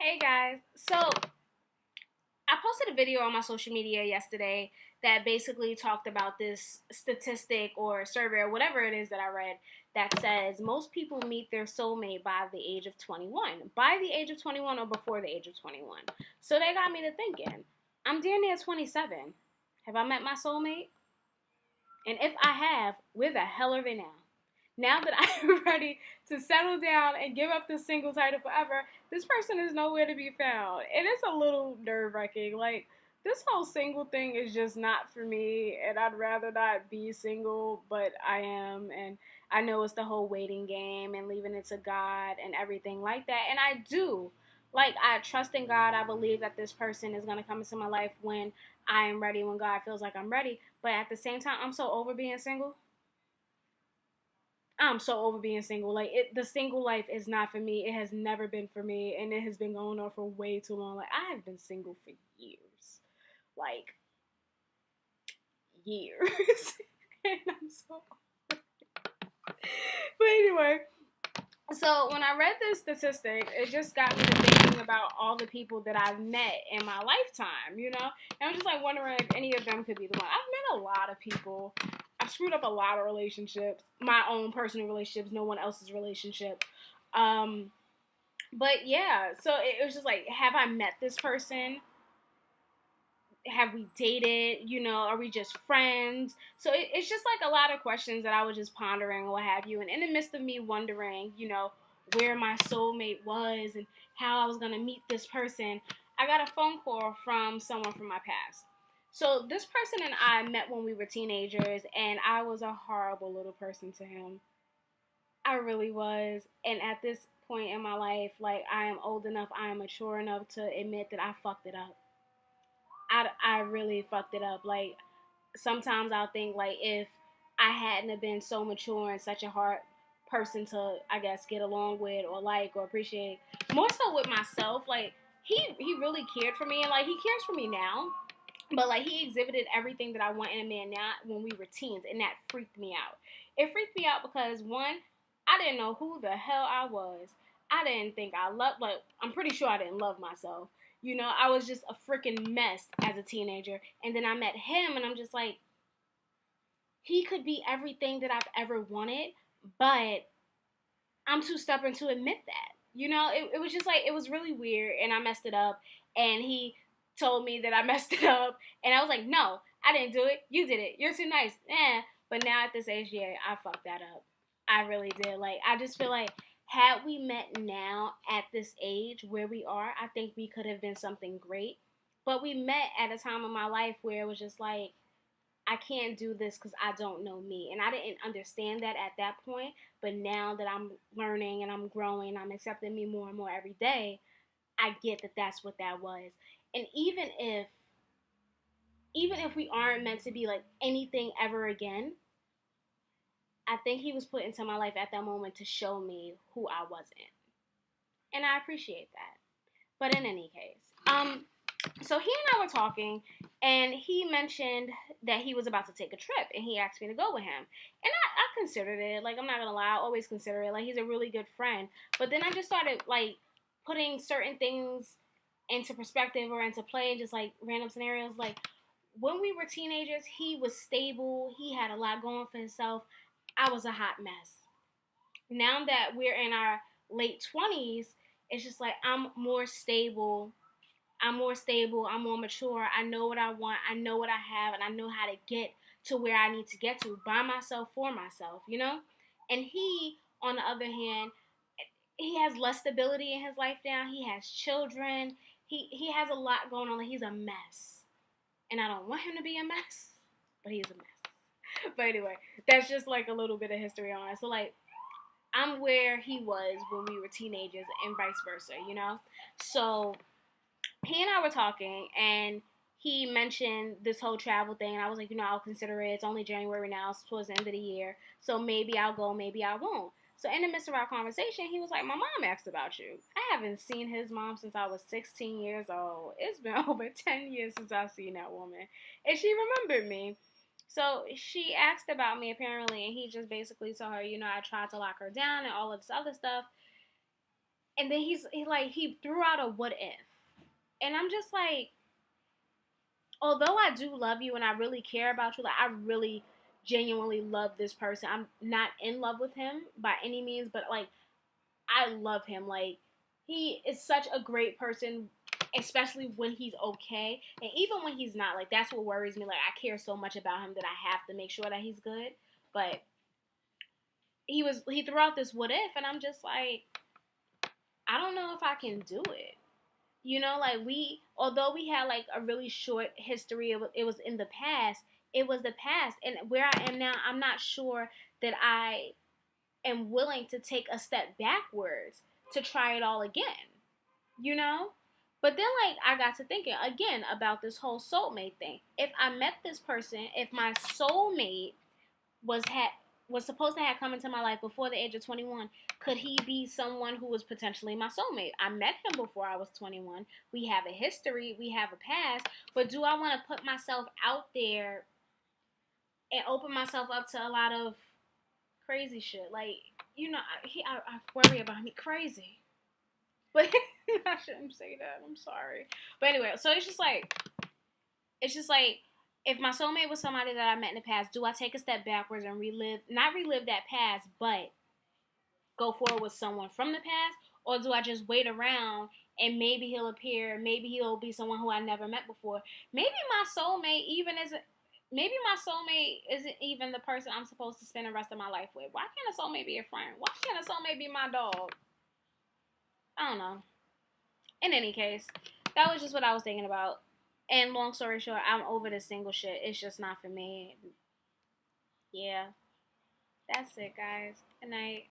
Hey guys. So I posted a video on my social media yesterday that basically talked about this statistic or survey or whatever it is that I read that says most people meet their soulmate by the age of 21. By the age of 21 or before the age of 21. So that got me to thinking, I'm damn near 27. Have I met my soulmate? And if I have, where the hell are they now? Now that I'm ready to settle down and give up the single title forever, this person is nowhere to be found. And it's a little nerve wracking. Like, this whole single thing is just not for me, and I'd rather not be single, but I am. And I know it's the whole waiting game and leaving it to God and everything like that. And I do. Like, I trust in God. I believe that this person is going to come into my life when I am ready, when God feels like I'm ready. But at the same time, I'm so over being single. I'm so over being single. Like the single life is not for me. It has never been for me, and it has been going on for way too long. Like I have been single for years, like years, and I'm so. But anyway, so when I read this statistic, it just got me to thinking about all the people that I've met in my lifetime. And I'm just like wondering if any of them could be the one. I've met a lot of people. I've screwed up a lot of relationships, my own personal relationships, no one else's relationship. Um, but yeah, so it was just like, have I met this person? Have we dated? Are we just friends? So it's just like a lot of questions that I was just pondering or what have you. And in the midst of me wondering, where my soulmate was and how I was going to meet this person, I got a phone call from someone from my past. So this person and I met when we were teenagers, and I was a horrible little person to him. I really was. And at this point in my life, like, I am old enough, I am mature enough to admit that I fucked it up. I really fucked it up. Like, sometimes I'll think, like, if I hadn't have been so mature and such a hard person to, I guess, get along with or like or appreciate, more so with myself, like, he really cared for me, and like he cares for me now, but like he exhibited everything that I want in a man now when we were teens, and that freaked me out. It freaked me out because, one, I didn't know who the hell I was. I didn't think I loved, like, I'm pretty sure I didn't love myself. I was just a freaking mess as a teenager. And then I met him, and I'm just like, he could be everything that I've ever wanted, but I'm too stubborn to admit that. It was just like, it was really weird, and I messed it up. And he told me that I messed it up, and I was like, no, I didn't do it. You did it. You're too nice. But now at this age, yeah, I fucked that up. I really did. Like, I just feel like, had we met now at this age where we are, I think we could have been something great. But we met at a time in my life where it was just like, I can't do this because I don't know me. And I didn't understand that at that point. But now that I'm learning and I'm growing, I'm accepting me more and more every day, I get that that's what that was. And even if we aren't meant to be like anything ever again, I think he was put into my life at that moment to show me who I wasn't. And I appreciate that. But in any case, so he and I were talking, and he mentioned that he was about to take a trip, and he asked me to go with him. And I considered it. Like, I'm not gonna lie, I always consider it. Like, he's a really good friend. But then I just started, like, putting certain things into perspective or into play, and just, like, random scenarios. Like, when we were teenagers, he was stable. He had a lot going for himself. I was a hot mess. Now that we're in our late 20s, it's just like, I'm more mature. I know what I want. I know what I have, and I know how to get to where I need to get to by myself, for myself. And he, on the other hand, he has less stability in his life now. He has children. He has a lot going on. Like, he's a mess, and I don't want him to be a mess, but he's a mess. But anyway, that's just like a little bit of history on it. So, like, I'm where he was when we were teenagers, and vice versa. So he and I were talking, and he mentioned this whole travel thing, and I was like, I'll consider it. It's only January now, it's towards the end of the year, so maybe I'll go, maybe I won't. So in the midst of our conversation, he was like, my mom asked about you. I haven't seen his mom since I was 16 years old. It's been over 10 years since I've seen that woman, and she remembered me. So she asked about me, apparently, and he just basically told her, I tried to lock her down and all of this other stuff. And then he threw out a what if. And I'm just like, although I do love you and I really care about you, like I really genuinely love this person. I'm not in love with him by any means, but like I love him. Like he is such a great person, especially when he's okay, and even when he's not. Like that's what worries me. Like I care so much about him that I have to make sure that he's good. But he threw out this what if, and I'm just like, I don't know if I can do it. You know, like although we had like a really short history, it was in the past. It was the past, and where I am now, I'm not sure that I am willing to take a step backwards to try it all again. You know. But then, like, I got to thinking again about this whole soulmate thing. If I met this person, if my soulmate was had was supposed to have come into my life before the age of 21, could he be someone who was potentially my soulmate? I met him before I was 21. We have a history, we have a past, but do I want to put myself out there and open myself up to a lot of crazy shit? Like, you know, I worry about me crazy. But I shouldn't say that. I'm sorry. But anyway, so it's just like if my soulmate was somebody that I met in the past, do I take a step backwards and not relive that past, but go forward with someone from the past? Or do I just wait around and maybe he'll appear, maybe he'll be someone who I never met before? Maybe my soulmate isn't even the person I'm supposed to spend the rest of my life with. Why can't a soulmate be a friend? Why can't a soulmate be my dog? I don't know. In any case, that was just what I was thinking about. And long story short, I'm over this single shit. It's just not for me. Yeah. That's it, guys. Good night.